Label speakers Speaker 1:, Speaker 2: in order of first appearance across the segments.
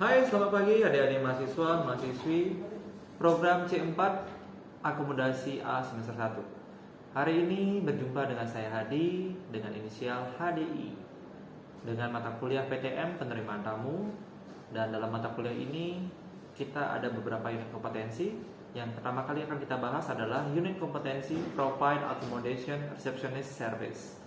Speaker 1: Hai, selamat pagi adik-adik mahasiswa, mahasiswi program C4 akomodasi A semester 1. Hari ini berjumpa dengan saya Hadi dengan inisial HDI dengan mata kuliah PTM penerimaan tamu, dan dalam mata kuliah ini kita ada beberapa unit kompetensi. Yang pertama kali akan kita bahas adalah unit kompetensi Provide Accommodation Receptionist Service.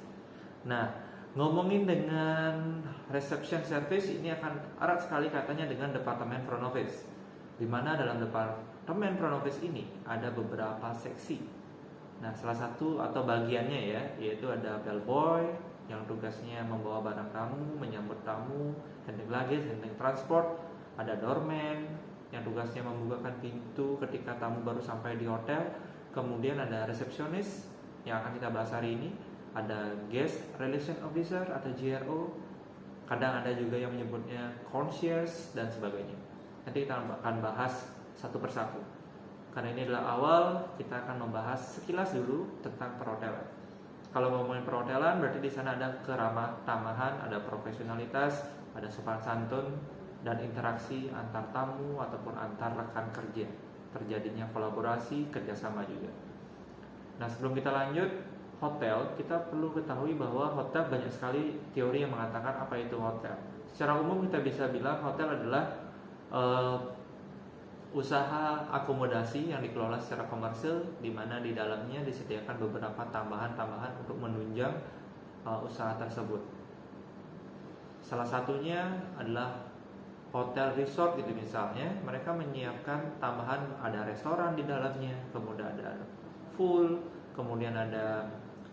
Speaker 1: Nah, ngomongin dengan reception service ini akan erat sekali katanya dengan departemen front office, di mana dalam departemen front office ini ada beberapa seksi. Nah, salah satu atau bagiannya yaitu ada bellboy yang tugasnya membawa barang tamu, menyambut tamu, handling luggage, handling transport. Ada doorman yang tugasnya membukakan pintu ketika tamu baru sampai di hotel. Kemudian ada resepsionis yang akan kita bahas hari ini. Ada guest relation officer atau GRO. Kadang ada juga yang menyebutnya concierge dan sebagainya. Nanti kita akan bahas satu persatu. Karena ini adalah awal, kita akan membahas sekilas dulu tentang perhotelan. Kalau ngomongin perhotelan, berarti di sana ada keramah tamahan, ada profesionalitas, ada sopan santun, dan interaksi antar tamu ataupun antar rekan kerja. Terjadinya kolaborasi, kerjasama juga. Nah, sebelum kita lanjut, hotel, kita perlu ketahui bahwa hotel banyak sekali teori yang mengatakan apa itu hotel. Secara umum kita bisa bilang hotel adalah usaha akomodasi yang dikelola secara komersil, di mana di dalamnya disediakan beberapa tambahan-tambahan untuk menunjang usaha tersebut. Salah satunya adalah hotel resort gitu misalnya, mereka menyiapkan tambahan, ada restoran di dalamnya, kemudian ada full, kemudian ada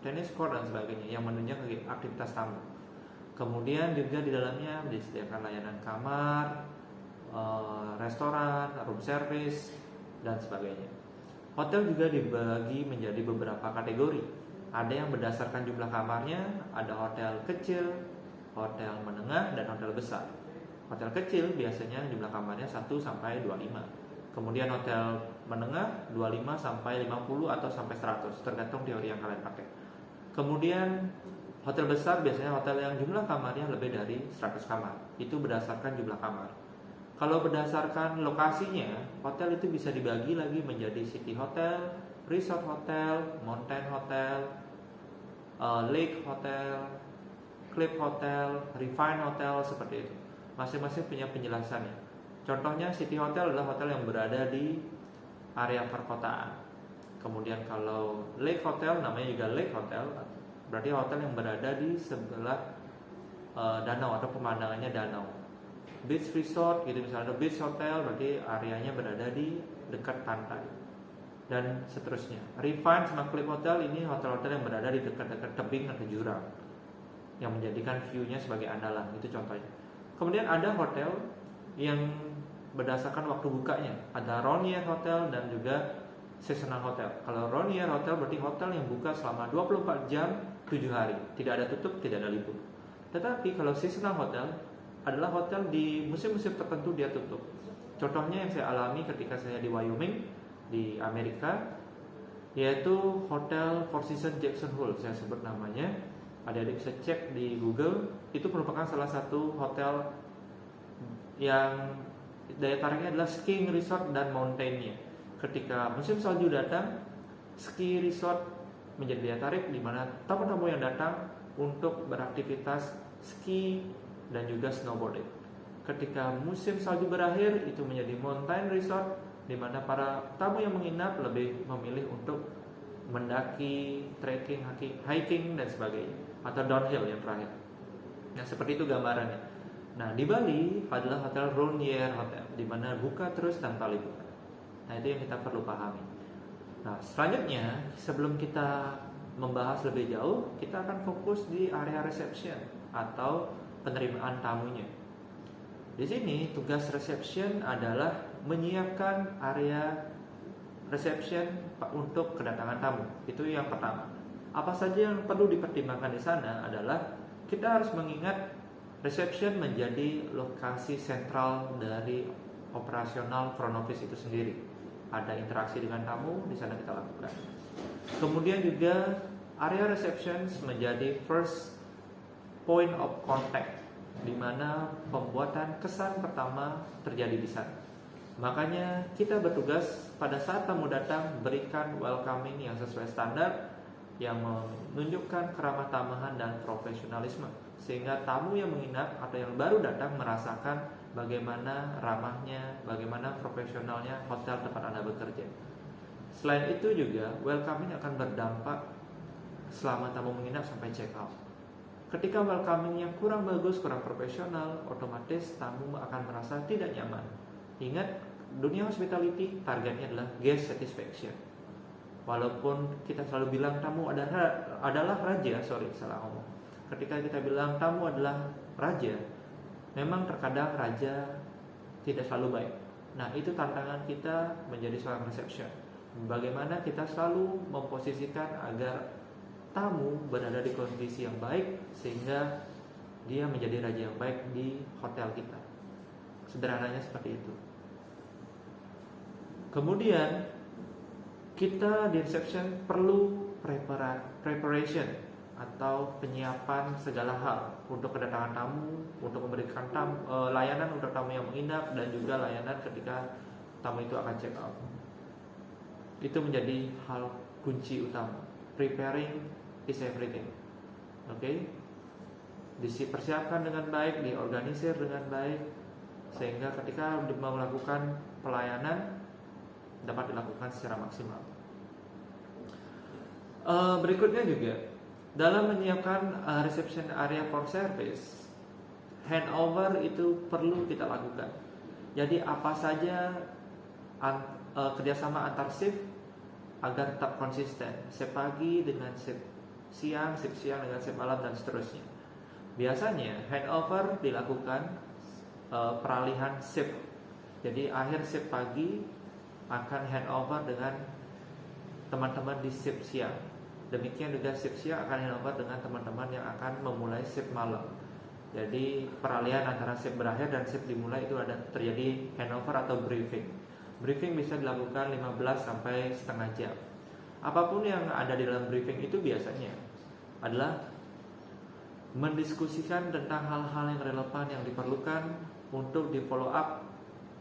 Speaker 1: tenis court dan sebagainya yang menunjang aktivitas tamu. Kemudian juga di dalamnya disediakan layanan kamar, restoran, room service, dan sebagainya. Hotel juga dibagi menjadi beberapa kategori. Ada yang berdasarkan jumlah kamarnya, ada hotel kecil, hotel menengah, dan hotel besar. Hotel kecil biasanya jumlah kamarnya 1 sampai 25. Kemudian hotel menengah 25 sampai 50 atau sampai 100, tergantung teori yang kalian pakai. Kemudian hotel besar biasanya hotel yang jumlah kamarnya lebih dari 100 kamar. Itu berdasarkan jumlah kamar. Kalau berdasarkan lokasinya, hotel itu bisa dibagi lagi menjadi city hotel, resort hotel, mountain hotel, lake hotel, cliff hotel, refine hotel, seperti itu. Masing-masing punya penjelasannya. Contohnya city hotel adalah hotel yang berada di area perkotaan. Kemudian kalau lake hotel, namanya juga lake hotel, berarti hotel yang berada di sebelah danau atau pemandangannya danau. Beach resort gitu, misalnya ada beach hotel, berarti areanya berada di dekat pantai, dan seterusnya. Refine sama cliff hotel ini hotel-hotel yang berada di dekat-dekat tebing atau jurang, yang menjadikan view-nya sebagai andalan, itu contohnya. Kemudian ada hotel yang berdasarkan waktu bukanya, ada Rainier Hotel dan juga seasonal hotel. Kalau Rainier Hotel berarti hotel yang buka selama 24 jam 7 hari, tidak ada tutup, tidak ada libur. Tetapi kalau seasonal hotel adalah hotel di musim-musim tertentu dia tutup. Contohnya yang saya alami ketika saya di Wyoming di Amerika, yaitu Hotel Four Seasons Jackson Hole, saya sebut namanya. Adik-adik bisa cek di Google. Itu merupakan salah satu hotel yang daya tariknya adalah skiing resort dan mountainnya. Ketika musim salju datang, ski resort menjadi daya tarik, di mana tamu-tamu yang datang untuk beraktivitas ski dan juga snowboarding. Ketika musim salju berakhir, itu menjadi mountain resort, di mana para tamu yang menginap lebih memilih untuk mendaki, trekking, hiking dan sebagainya, atau downhill yang terakhir. Nah, seperti itu gambarannya. Nah, di Bali adalah hotel Rainier Hotel, di mana buka terus tanpa libur. Nah, itu yang kita perlu pahami. Nah, selanjutnya sebelum kita membahas lebih jauh, kita akan fokus di area reception atau penerimaan tamunya. Di sini tugas reception adalah menyiapkan area reception untuk kedatangan tamu. Itu yang pertama. Apa saja yang perlu dipertimbangkan di sana adalah kita harus mengingat reception menjadi lokasi sentral dari operasional front office itu sendiri. Ada interaksi dengan tamu, di sana kita lakukan. Kemudian juga area reception menjadi first point of contact di mana pembuatan kesan pertama terjadi di sana. Makanya kita bertugas pada saat tamu datang berikan welcoming yang sesuai standar, yang menunjukkan keramah tamahan dan profesionalisme, sehingga tamu yang menginap atau yang baru datang merasakan bagaimana ramahnya, bagaimana profesionalnya hotel tempat Anda bekerja. Selain itu juga welcoming akan berdampak selama tamu menginap sampai check out. Ketika welcoming yang kurang bagus, kurang profesional, otomatis tamu akan merasa tidak nyaman. Ingat, dunia hospitality targetnya adalah guest satisfaction. Walaupun kita selalu bilang tamu adalah raja, ketika kita bilang tamu adalah raja, memang terkadang raja tidak selalu baik. Nah, itu tantangan kita menjadi seorang reception. Bagaimana kita selalu memposisikan agar tamu berada di kondisi yang baik sehingga dia menjadi raja yang baik di hotel kita. Sederhananya seperti itu. Kemudian kita di reception perlu preparation atau penyiapan segala hal untuk kedatangan tamu, untuk memberikan layanan untuk tamu yang menginap, dan juga layanan ketika tamu itu akan check out. Itu menjadi hal kunci utama. Preparing is everything. Oke? Dipersiapkan dengan baik, diorganisir dengan baik, sehingga ketika mau melakukan pelayanan dapat dilakukan secara maksimal. Berikutnya juga dalam menyiapkan reception area for service, handover itu perlu kita lakukan. Jadi apa saja kerjasama antar shift agar tetap konsisten, shift pagi dengan shift siang dengan shift malam, dan seterusnya. Biasanya handover dilakukan peralihan shift. Jadi akhir shift pagi akan handover dengan teman-teman di shift siang. Demikian juga shift siang akan handover dengan teman-teman yang akan memulai shift malam. Jadi peralihan antara shift berakhir dan shift dimulai itu ada terjadi handover atau briefing. Briefing bisa dilakukan 15 sampai setengah jam. Apapun yang ada di dalam briefing itu biasanya adalah mendiskusikan tentang hal-hal yang relevan yang diperlukan untuk di follow up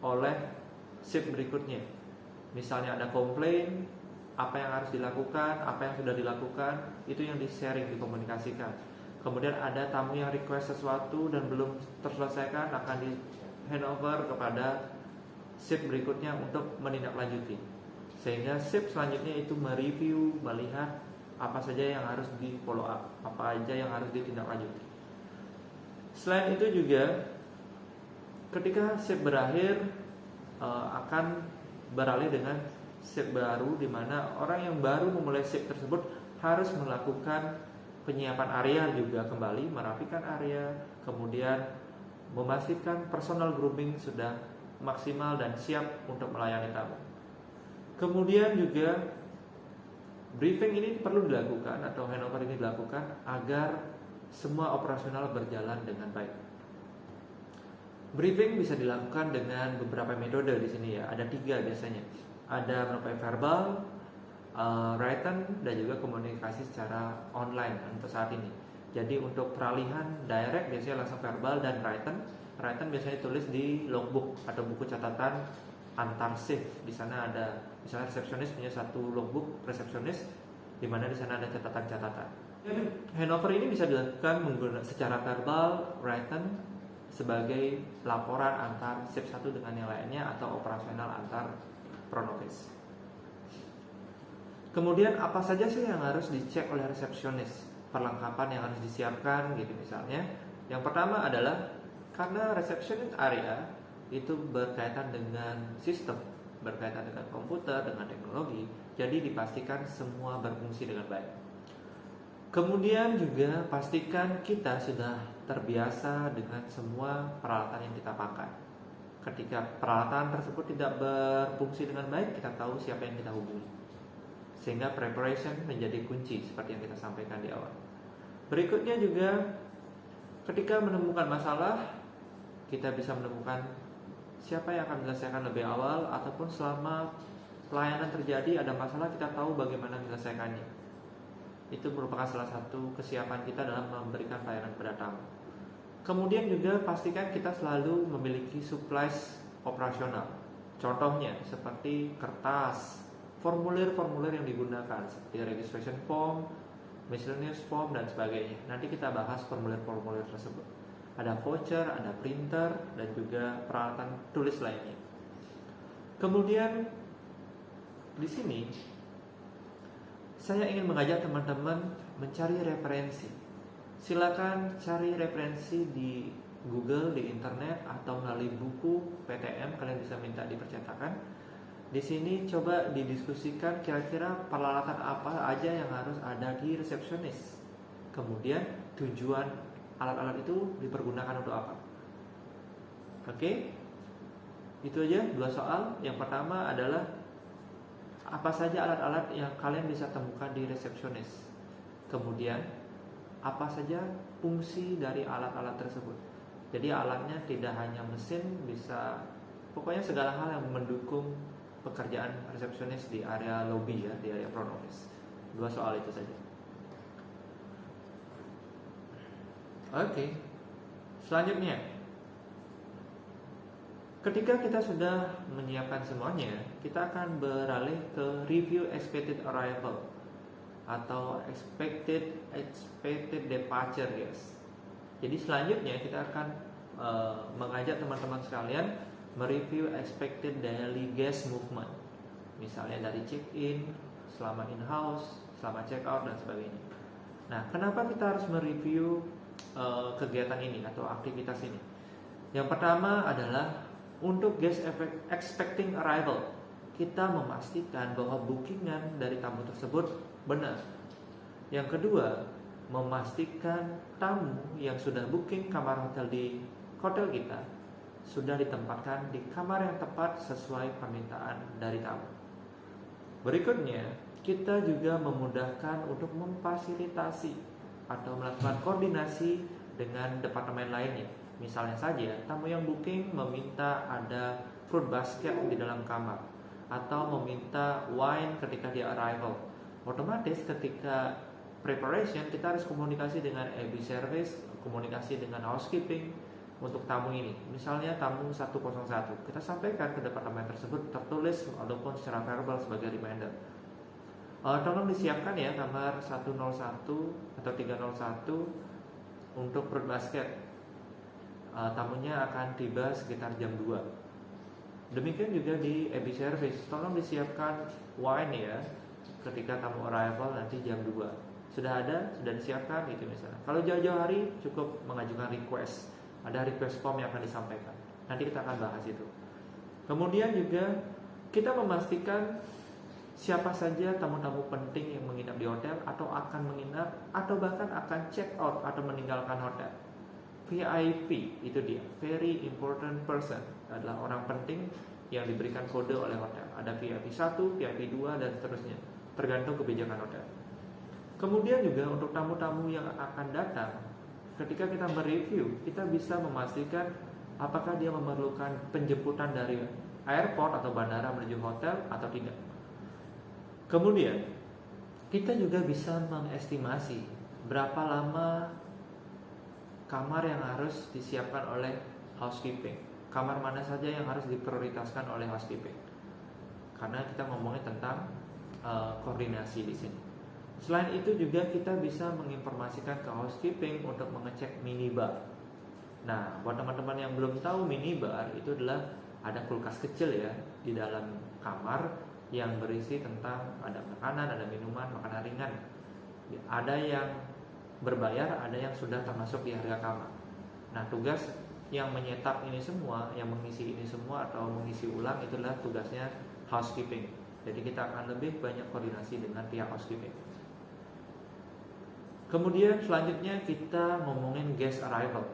Speaker 1: oleh shift berikutnya. Misalnya ada komplain, apa yang harus dilakukan, apa yang sudah dilakukan, itu yang di-sharing, dikomunikasikan. Kemudian ada tamu yang request sesuatu dan belum terselesaikan, akan di handover kepada shift berikutnya untuk menindaklanjuti. Sehingga shift selanjutnya itu mereview, melihat apa saja yang harus di follow up, apa aja yang harus ditindaklanjuti. Selain itu juga ketika shift berakhir akan beralih dengan shift baru, di mana orang yang baru memulai shift tersebut harus melakukan penyiapan area juga kembali, merapikan area, kemudian memastikan personal grooming sudah maksimal dan siap untuk melayani tamu. Kemudian juga briefing ini perlu dilakukan atau handover ini dilakukan agar semua operasional berjalan dengan baik. Briefing bisa dilakukan dengan beberapa metode di sini ya. Ada 3 biasanya. Ada berupa verbal, written, dan juga komunikasi secara online untuk saat ini. Jadi untuk peralihan direct biasanya langsung verbal dan written. Written biasanya tulis di logbook atau buku catatan antar shift. Di sana ada misalnya resepsionis punya satu logbook resepsionis, di mana di sana ada catatan-catatan. Handover ini bisa dilakukan menggunakan secara verbal, written, sebagai laporan antar shift satu dengan yang lainnya atau operasional antar pronovis. Kemudian apa saja sih yang harus dicek oleh resepsionis? Perlengkapan yang harus disiapkan gitu misalnya. Yang pertama adalah karena receptionist area itu berkaitan dengan sistem, berkaitan dengan komputer, dengan teknologi, jadi dipastikan semua berfungsi dengan baik. Kemudian juga pastikan kita sudah terbiasa dengan semua peralatan yang kita pakai. Ketika peralatan tersebut tidak berfungsi dengan baik, kita tahu siapa yang kita hubungi. Sehingga preparation menjadi kunci seperti yang kita sampaikan di awal. Berikutnya juga ketika menemukan masalah, kita bisa menemukan siapa yang akan menyelesaikan lebih awal, ataupun selama pelayanan terjadi ada masalah, kita tahu bagaimana menyelesaikannya. Itu merupakan salah satu kesiapan kita dalam memberikan pelayanan kepada tamu. Kemudian juga pastikan kita selalu memiliki supplies operasional. Contohnya seperti kertas, formulir-formulir yang digunakan seperti registration form, miscellaneous form dan sebagainya. Nanti kita bahas formulir-formulir tersebut. Ada voucher, ada printer dan juga peralatan tulis lainnya. Kemudian di sini saya ingin mengajak teman-teman mencari referensi. Silakan cari referensi di Google, di internet, atau melalui buku PTM kalian bisa minta dipercetakan. Di sini coba didiskusikan kira-kira peralatan apa aja yang harus ada di resepsionis. Kemudian tujuan alat-alat itu dipergunakan untuk apa. Oke? Itu aja 2 soal. Yang pertama adalah apa saja alat-alat yang kalian bisa temukan di resepsionis. Kemudian apa saja fungsi dari alat-alat tersebut. Jadi alatnya tidak hanya mesin, bisa pokoknya segala hal yang mendukung pekerjaan resepsionis di area lobby ya, di area front office. 2 soal itu saja. Oke. Selanjutnya, ketika kita sudah menyiapkan semuanya, kita akan beralih ke review expected arrival atau expected departure, guys. Jadi selanjutnya kita akan mengajak teman-teman sekalian mereview expected daily guest movement. Misalnya dari check-in, selama in-house, selama check-out dan sebagainya. Nah, kenapa kita harus mereview kegiatan ini atau aktivitas ini? Yang pertama adalah untuk guest expecting arrival, kita memastikan bahwa bookingan dari tamu tersebut benar. Yang kedua, memastikan tamu yang sudah booking kamar hotel di hotel kita sudah ditempatkan di kamar yang tepat sesuai permintaan dari tamu. Berikutnya, kita juga memudahkan untuk memfasilitasi atau melakukan koordinasi dengan departemen lainnya. Misalnya saja, tamu yang booking meminta ada fruit basket di dalam kamar atau meminta wine ketika dia arrival. Otomatis ketika preparation kita harus komunikasi dengan AB service, komunikasi dengan housekeeping untuk tamu ini. Misalnya tamu 101, kita sampaikan ke departemen tersebut tertulis ataupun secara verbal sebagai reminder. Tolong disiapkan ya kamar 101 atau 301 untuk fruit basket. Tamunya akan tiba sekitar jam 2. Demikian juga di AB service, tolong disiapkan wine ya ketika tamu arrival nanti jam 2. Sudah ada, sudah disiapkan gitu misalnya. Kalau jauh-jauh hari cukup mengajukan request. Ada request form yang akan disampaikan. Nanti kita akan bahas itu. Kemudian juga kita memastikan siapa saja tamu-tamu penting yang menginap di hotel atau akan menginap atau bahkan akan check out atau meninggalkan hotel. VIP itu dia, very important person, adalah orang penting yang diberikan kode oleh hotel. Ada VIP 1, VIP 2 dan seterusnya, tergantung kebijakan hotel. Kemudian juga untuk tamu-tamu yang akan datang, ketika kita mereview, kita bisa memastikan apakah dia memerlukan penjemputan dari airport atau bandara menuju hotel atau tidak. Kemudian kita juga bisa mengestimasi berapa lama kamar yang harus disiapkan oleh housekeeping. Kamar mana saja yang harus diprioritaskan oleh housekeeping. Karena kita ngomongin tentang koordinasi di sini. Selain itu juga kita bisa menginformasikan ke housekeeping untuk mengecek minibar. Nah, buat teman-teman yang belum tahu, minibar itu adalah ada kulkas kecil ya di dalam kamar yang berisi tentang ada makanan, ada minuman, makanan ringan. Ada yang berbayar, ada yang sudah termasuk di harga kamar. Nah, tugas yang menyetap ini semua, yang mengisi ini semua atau mengisi ulang itulah tugasnya housekeeping. Jadi kita akan lebih banyak koordinasi dengan pihak housekeeping. Kemudian selanjutnya kita ngomongin guest arrival.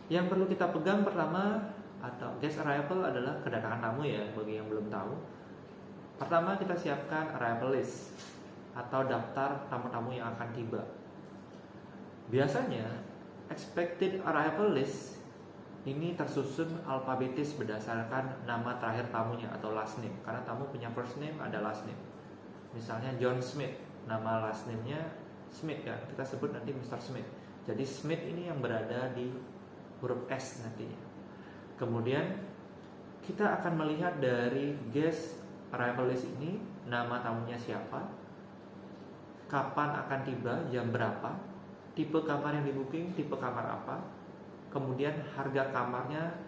Speaker 1: Yang perlu kita pegang pertama atau guest arrival adalah kedatangan tamu ya, bagi yang belum tahu. Pertama kita siapkan arrival list atau daftar tamu-tamu yang akan tiba. Biasanya expected arrival list ini tersusun alfabetis berdasarkan nama terakhir tamunya atau last name. Karena tamu punya first name ada last name. Misalnya John Smith, nama last name-nya Smith kan, kita sebut nanti Mr. Smith. Jadi Smith ini yang berada di huruf S nantinya. Kemudian kita akan melihat dari guest arrival list ini, nama tamunya siapa, kapan akan tiba, jam berapa, tipe kamar yang di booking, tipe kamar apa, kemudian harga kamarnya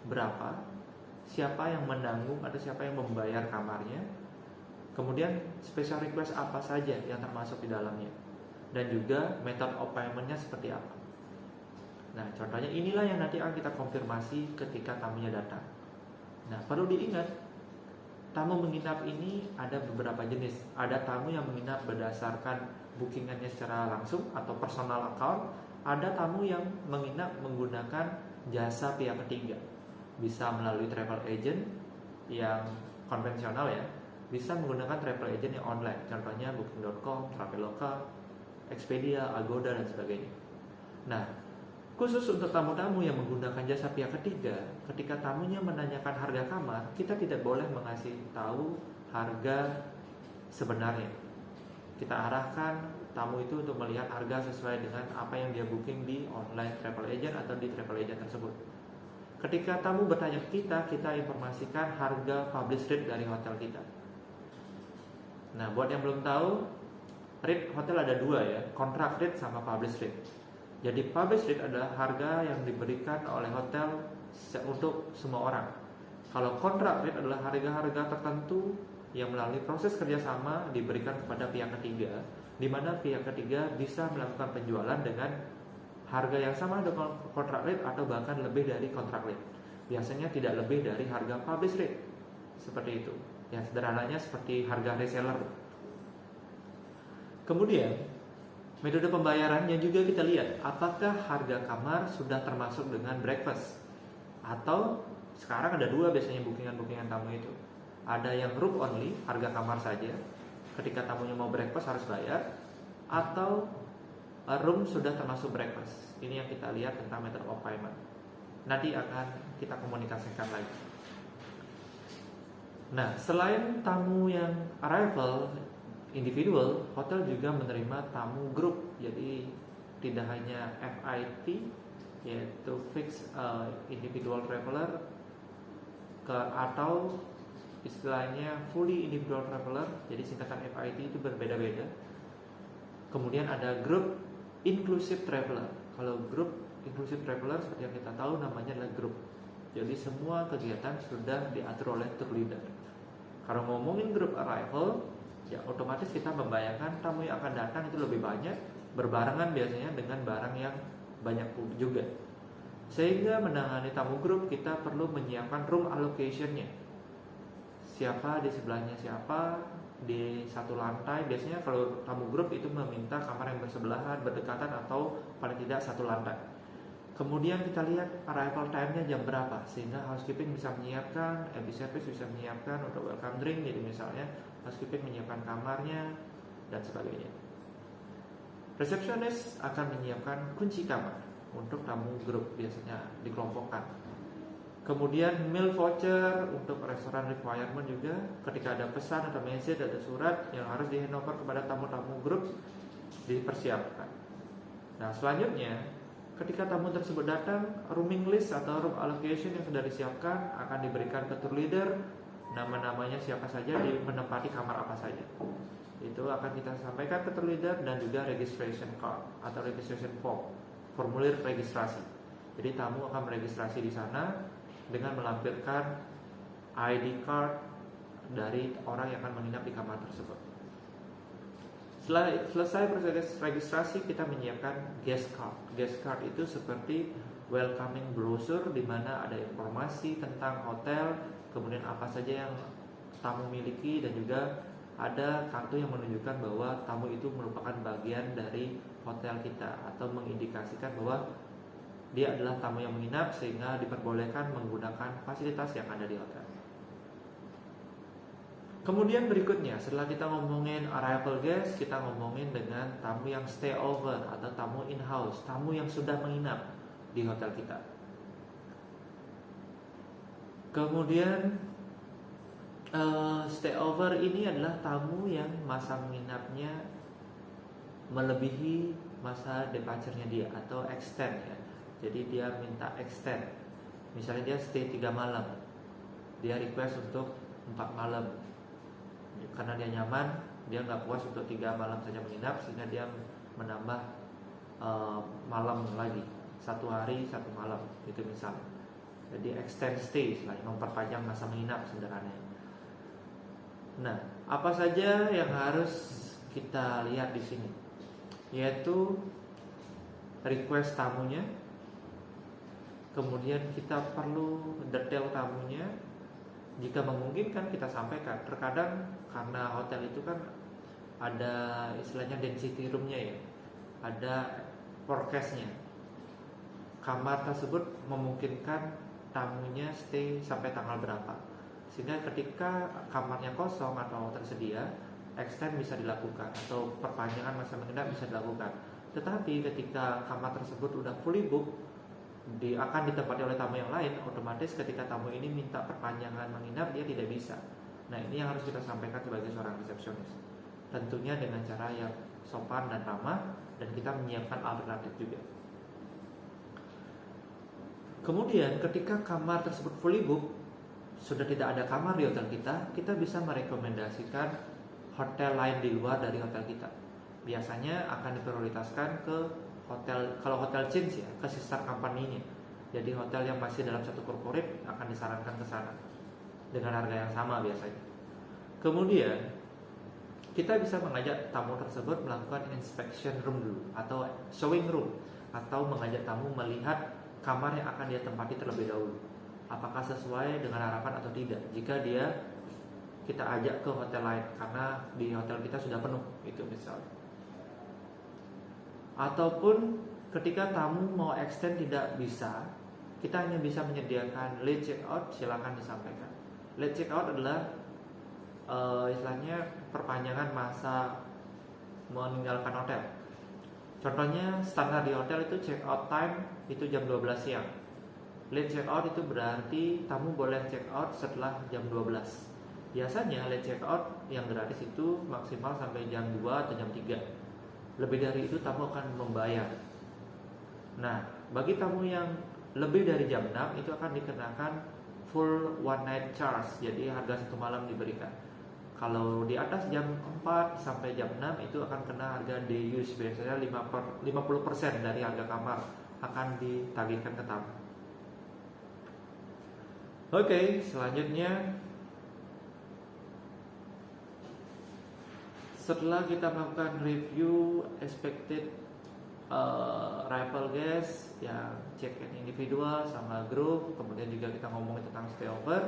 Speaker 1: berapa, siapa yang menanggung atau siapa yang membayar kamarnya, kemudian special request apa saja yang termasuk di dalamnya, dan juga method of payment-nya seperti apa. Nah, contohnya inilah yang nanti akan kita konfirmasi ketika tamunya datang. Nah, perlu diingat, tamu menginap ini ada beberapa jenis. Ada tamu yang menginap berdasarkan bookingannya secara langsung atau personal account. Ada tamu yang menginap menggunakan jasa pihak ketiga. Bisa melalui travel agent yang konvensional ya. Bisa menggunakan travel agent yang online. Contohnya booking.com, Traveloka, Expedia, Agoda, dan sebagainya. Nah, khusus untuk tamu-tamu yang menggunakan jasa pihak ketiga, ketika tamunya menanyakan harga kamar, kita tidak boleh mengasih tahu harga sebenarnya. Kita arahkan tamu itu untuk melihat harga sesuai dengan apa yang dia booking di online travel agent atau di travel agent tersebut. Ketika tamu bertanya ke kita informasikan harga publish rate dari hotel kita. Nah, buat yang belum tahu, rate hotel ada dua ya, contract rate sama publish rate. Jadi publish rate adalah harga yang diberikan oleh hotel untuk semua orang. Kalau contract rate adalah harga-harga tertentu yang melalui proses kerjasama diberikan kepada pihak ketiga, di mana pihak ketiga bisa melakukan penjualan dengan harga yang sama dengan contract rate atau bahkan lebih dari contract rate. Biasanya tidak lebih dari harga publish rate. Seperti itu. Ya, sederhananya seperti harga reseller. Kemudian metode pembayarannya juga kita lihat, apakah harga kamar sudah termasuk dengan breakfast, atau sekarang ada dua biasanya bookingan tamu itu. Ada yang room only, harga kamar saja, ketika tamunya mau breakfast harus bayar, atau room sudah termasuk breakfast. Ini yang kita lihat tentang method of payment. Nanti akan kita komunikasikan lagi. Nah, selain tamu yang arrival individual, hotel juga menerima tamu grup. Jadi tidak hanya FIT, yaitu fixed individual traveler, atau istilahnya fully individual traveler. Jadi singkatan FIT itu berbeda-beda. Kemudian ada grup inclusive traveler. Kalau grup inclusive traveler seperti yang kita tahu namanya adalah grup. Jadi semua kegiatan sudah diatur oleh tour leader. Kalau ngomongin grup arrival, ya otomatis kita membayangkan tamu yang akan datang itu lebih banyak, berbarengan biasanya dengan barang yang banyak juga. Sehingga menangani tamu grup kita perlu menyiapkan room allocation-nya. Siapa di sebelahnya siapa di satu lantai. Biasanya kalau tamu grup itu meminta kamar yang bersebelahan, berdekatan, atau paling tidak satu lantai. Kemudian kita lihat arrival time-nya jam berapa, sehingga housekeeping bisa menyiapkan, MB service bisa menyiapkan untuk welcome drink. Jadi misalnya housekeeping menyiapkan kamarnya dan sebagainya. Resepsionis akan menyiapkan kunci kamar untuk tamu grup, biasanya dikelompokkan. Kemudian meal voucher untuk restoran requirement juga, ketika ada pesan atau message atau surat yang harus di handover kepada tamu-tamu grup dipersiapkan. Nah, selanjutnya ketika tamu tersebut datang, rooming list atau room allocation yang sudah disiapkan akan diberikan ke tour leader. Nama-namanya siapa saja menempati kamar apa saja. Itu akan kita sampaikan ke tour leader, dan juga registration card atau registration form, formulir registrasi. Jadi tamu akan meregistrasi di sana dengan melampirkan ID card dari orang yang akan menginap di kamar tersebut. Setelah selesai proses registrasi, kita menyiapkan guest card. Guest card itu seperti welcoming brochure di mana ada informasi tentang hotel, kemudian apa saja yang tamu miliki, dan juga ada kartu yang menunjukkan bahwa tamu itu merupakan bagian dari hotel kita, atau mengindikasikan bahwa dia adalah tamu yang menginap sehingga diperbolehkan menggunakan fasilitas yang ada di hotel. Kemudian berikutnya, setelah kita ngomongin arrival guest, kita ngomongin dengan tamu yang stay over atau tamu in-house, tamu yang sudah menginap di hotel kita. Kemudian stay over ini adalah tamu yang masa menginapnya melebihi masa departure-nya dia atau extend ya. Jadi dia minta extend. Misalnya dia stay 3 malam, dia request untuk 4 malam. Karena dia nyaman, dia nggak puas untuk 3 malam saja menginap, sehingga dia menambah malam lagi, 1 hari 1 malam itu misalnya. Jadi extend stay, istilahnya memperpanjang masa menginap sederhananya. Nah, apa saja yang harus kita lihat di sini? Yaitu request tamunya, kemudian kita perlu detail tamunya. Jika memungkinkan kita sampaikan. Terkadang karena hotel itu kan ada istilahnya density roomnya ya, ada forecastnya. Kamar tersebut memungkinkan tamunya stay sampai tanggal berapa, sehingga ketika kamarnya kosong atau tersedia, extend bisa dilakukan atau perpanjangan masa menginap bisa dilakukan. Tetapi ketika kamar tersebut udah fully book, akan ditempati oleh tamu yang lain, otomatis ketika tamu ini minta perpanjangan menginap, dia tidak bisa. Nah, ini yang harus kita sampaikan sebagai seorang resepsionis, tentunya dengan cara yang sopan dan ramah, dan kita menyiapkan alternatif juga. Kemudian ketika kamar tersebut fully book, sudah tidak ada kamar di hotel kita, kita bisa merekomendasikan hotel lain di luar dari hotel kita. Biasanya akan diprioritaskan ke hotel, kalau hotel chains ya, ke sister company-nya. Jadi hotel yang masih dalam satu corporate akan disarankan ke sana dengan harga yang sama biasanya. Kemudian kita bisa mengajak tamu tersebut melakukan inspection room dulu, atau showing room, atau mengajak tamu melihat kamar yang akan dia tempati terlebih dahulu, apakah sesuai dengan harapan atau tidak. Jika kita ajak ke hotel lain karena di hotel kita sudah penuh, itu misalnya. Ataupun ketika tamu mau extend tidak bisa, kita hanya bisa menyediakan late check out, silakan disampaikan. Late check out adalah istilahnya perpanjangan masa meninggalkan hotel. Contohnya standar di hotel itu check out time itu jam 12 siang. Late check out itu berarti tamu boleh check out setelah jam 12. Biasanya late check out yang gratis itu maksimal sampai jam 2 atau jam 3. Lebih dari itu tamu akan membayar. Nah, bagi tamu yang lebih dari jam 6 itu akan dikenakan full one night charge, jadi harga 1 malam diberikan. Kalau di atas jam 4 sampai jam 6 itu akan kena harga day use, biasanya 50% dari harga kamar akan ditagihkan ke tamu. Oke, selanjutnya setelah kita melakukan review expected arrival guest yang check-in individual sama grup, kemudian juga kita ngomongin tentang stayover,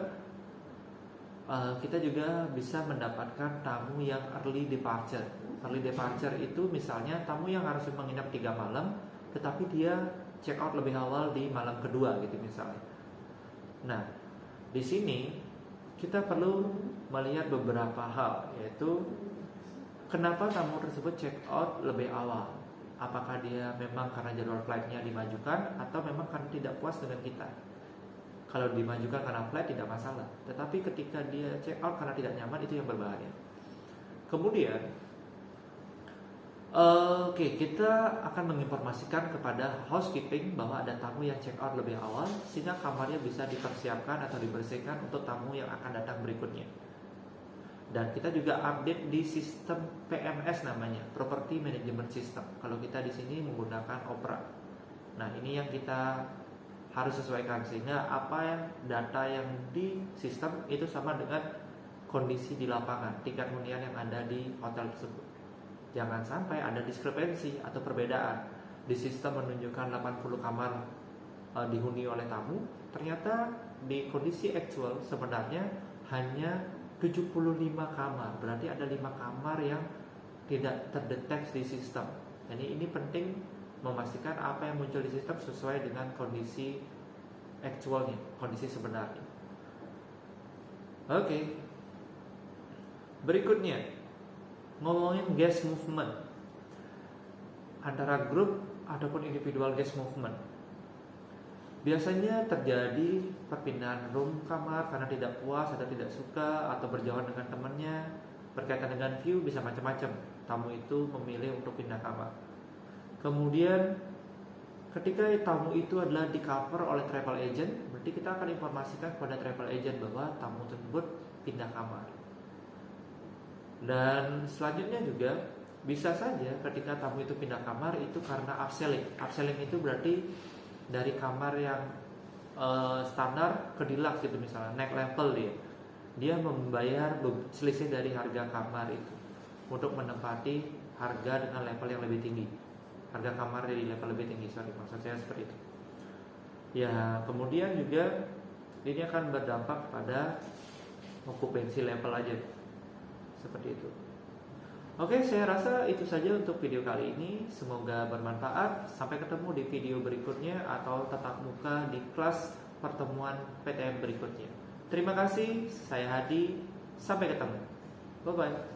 Speaker 1: kita juga bisa mendapatkan tamu yang early departure. Early departure itu misalnya tamu yang harus menginap 3 malam, tetapi dia check out lebih awal di malam kedua gitu misalnya. Nah, di sini kita perlu melihat beberapa hal, yaitu kenapa tamu tersebut check out lebih awal? Apakah dia memang karena jadwal flightnya dimajukan, atau memang karena tidak puas dengan kita? Kalau dimajukan karena flight tidak masalah, tetapi ketika dia check out karena tidak nyaman, itu yang berbahaya. Kemudian kita akan menginformasikan kepada housekeeping bahwa ada tamu yang check out lebih awal, sehingga kamarnya bisa dipersiapkan atau dibersihkan untuk tamu yang akan datang berikutnya. Dan kita juga update di sistem PMS namanya, Property Management System. Kalau kita di sini menggunakan Opera. Nah, ini yang kita harus sesuaikan, sehingga data yang di sistem itu sama dengan kondisi di lapangan, tingkat hunian yang ada di hotel tersebut. Jangan sampai ada diskrepensi atau perbedaan. Di sistem menunjukkan 80 kamar dihuni oleh tamu, ternyata di kondisi actual sebenarnya hanya 75 kamar, berarti ada 5 kamar yang tidak terdeteksi di sistem. Jadi ini penting memastikan apa yang muncul di sistem sesuai dengan kondisi actualnya, kondisi sebenarnya. Oke. Berikutnya, ngomongin guest movement antara grup ataupun individual guest movement. Biasanya terjadi perpindahan room kamar karena tidak puas atau tidak suka, atau berjauhan dengan temannya. Berkaitan dengan view bisa macam-macam, tamu itu memilih untuk pindah kamar. Kemudian ketika tamu itu adalah di cover oleh travel agent, berarti kita akan informasikan kepada travel agent bahwa tamu tersebut pindah kamar. Dan selanjutnya juga bisa saja ketika tamu itu pindah kamar itu karena upselling. Upselling itu berarti dari kamar yang standar ke deluxe gitu, misalnya naik level dia membayar selisih dari harga kamar itu untuk menempati harga dengan level yang lebih tinggi, harga kamar di level lebih tinggi, maksud saya seperti itu ya. Kemudian juga ini akan berdampak pada okupansi level aja, seperti itu. Oke, saya rasa itu saja untuk video kali ini. Semoga bermanfaat. Sampai ketemu di video berikutnya atau tatap muka di kelas pertemuan PTM berikutnya. Terima kasih, saya Hadi. Sampai ketemu. Bye-bye.